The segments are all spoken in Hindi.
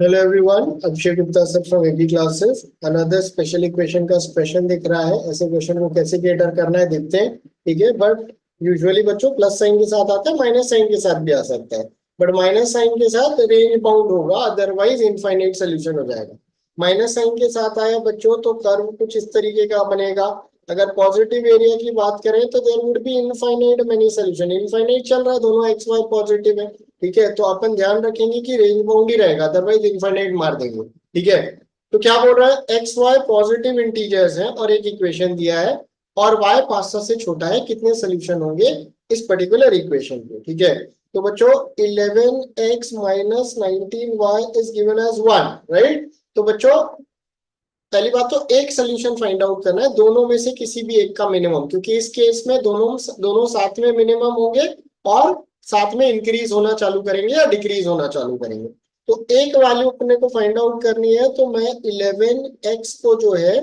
Hello everyone, Abhishek Gupta sir from AB classes. Another special equation का क्वेश्चन दिख रहा है। ऐसे क्वेश्चन को कैसे कैटर करना है देखते हैं। ठीक है, बट यूजुअली बच्चों प्लस साइन के साथ आता है, माइनस साइन के साथ भी आ सकता है। बट माइनस साइन के साथ रेंज बाउंड होगा, अदरवाइज इनफाइनाइट सोल्यूशन हो जाएगा। माइनस साइन के साथ आया बच्चों तो कर्व कुछ इस तरीके का बनेगा। अगर पॉजिटिव एरिया की बात करें तो there would be infinite many solution. Infinite चल रहा है, दोनों एक्स वाई पॉजिटिव है। ठीक है, तो अपन ध्यान रखेंगे कि रेंज बाउंड ही रहेगा, अदरवाइज इनफाइनाइट मार देंगे। ठीक है, तो क्या बोल रहा है, एक्स वाई पॉजिटिव इंटीजर्स हैं और एक इक्वेशन दिया है और y 500 से छोटा है, कितने सोल्यूशन होंगे इस पर्टिकुलर इक्वेशन के। ठीक है, तो बच्चों 11x minus 19y is given as 1, right. तो बच्चों पहली बात तो एक सोल्यूशन फाइंड आउट करना है, दोनों में से किसी भी एक का मिनिमम, क्योंकि इस केस में दोनों दोनों साथ में मिनिमम होंगे और साथ में इंक्रीज होना चालू करेंगे या डिक्रीज होना चालू करेंगे। तो एक वैल्यू अपने को फाइंड आउट करनी है, तो मैं 11x को जो है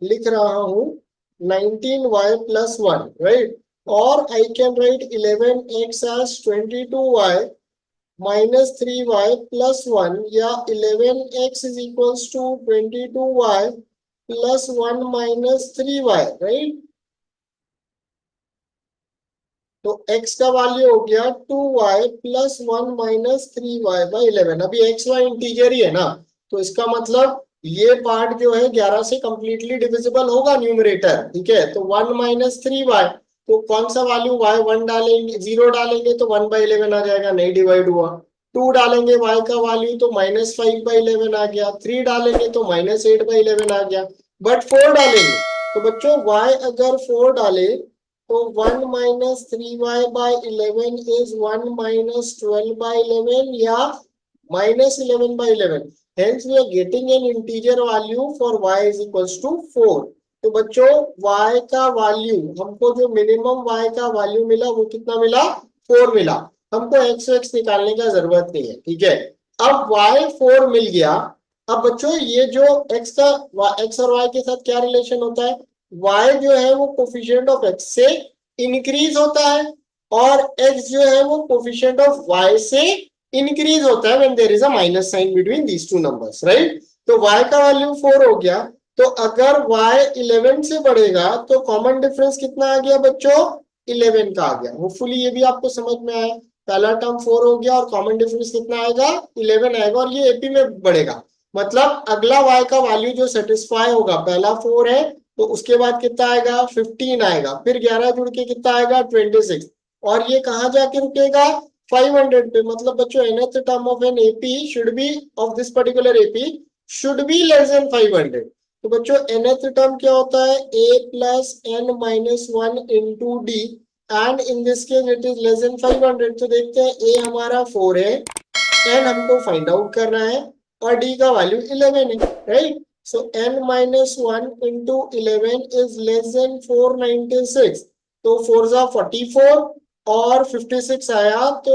लिख रहा हूं 19y प्लस 1, राइट। और I can write 11x as 22y minus 3y plus 1, या 11x is equals to 22y plus 1 minus 3y, right. तो x का वैल्यू हो गया 2y plus 1 minus 3y by 11। अभी एक्स वाई इंटीजर ही है ना, तो इसका मतलब ये पार्ट जो है 11 से कंप्लीटली डिविजिबल होगा न्यूमरेटर। ठीक है, तो 1 माइनस 3y, तो कौन सा वैल्यू y 1 डालेंगे, 0 डालेंगे तो 1 बाई 11 आ जाएगा, नहीं डिवाइड हुआ। 2 डालेंगे y का वैल्यू तो माइनस 5 बाई 11 आ गया। 3 डालेंगे तो माइनस 8 बाई 11 आ गया। बट 4 डालेंगे तो बच्चों y अगर 4 डाले तो 1 minus 3y by 11 is 1 minus 12 by 11 या minus 11 by 11। Hence we are getting an integer value for y is equals to 4। तो बच्चों y का वैल्यू हमको जो मिनिमम y का वैल्यू मिला वो कितना मिला, 4 मिला। हमको x निकालने का जरूरत नहीं है। ठीक है, अब y 4 मिल गया। अब बच्चों ये जो x का x और y के साथ क्या रिलेशन होता है, y जो है वो कोफिशिएंट ऑफ x से इंक्रीज होता है और x जो है वो कोफिशिएंट ऑफ y से इंक्रीज होता है when there is a minus sign between these two numbers, right. तो y का वैल्यू 4 हो गया, तो अगर y 11 से बढ़ेगा तो कॉमन डिफरेंस कितना आ गया बच्चों, 11 का आ गया। होपफुली ये भी आपको समझ में आया। पहला टर्म 4 हो गया और कॉमन डिफरेंस कितना आएगा, 11 आएगा, और ये एपी में बढ़ेगा। मतलब अगला y का वैल्यू जो सेटिस्फाई होगा, पहला 4 है तो उसके बाद कितना आएगा, 15 आएगा, फिर 11 जुड़ के कितना आएगा, 26, और ये कहां जाके रुकेगा, 500 पे। मतलब बच्चों nth term of an AP should be, of this particular AP should be less than 500। तो बच्चों nth टर्म क्या होता है, a plus n minus 1 into D, and in this case it is less than 500। तो देखते हैं a हमारा 4 है, n हमको फाइंड आउट करना है, और d का वैल्यू 11 है, right. So n minus 1 into 11 is less than 496। तो 4 जा 44 और 56 आया तो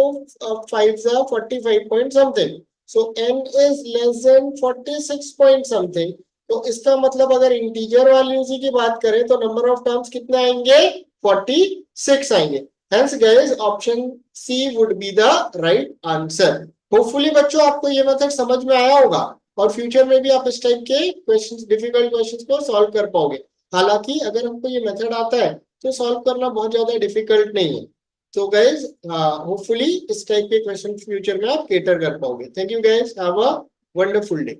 5 जा 45 point something. So n is less than 46 point something. तो इसका मतलब अगर इंटीजर वैल्यूज की बात करें तो नंबर ऑफ टर्म्स कितने आएंगे, 46 आएंगे। Hence guys option C would be the right answer। Hopefully बच्चों आपको ये मेथड समझ में आया होगा और फ्यूचर में भी आप इस टाइप के क्वेश्चंस, डिफिकल्ट क्वेश्चंस को सॉल्व कर पाओगे। हालांकि अगर हमको ये मेथड आता है तो सॉल्व करना बहुत ज्यादा डिफिकल्ट नहीं है। तो गाइज होपफुली इस टाइप के क्वेश्चन फ्यूचर में आप केटर कर पाओगे। Thank you guys, have a wonderful day.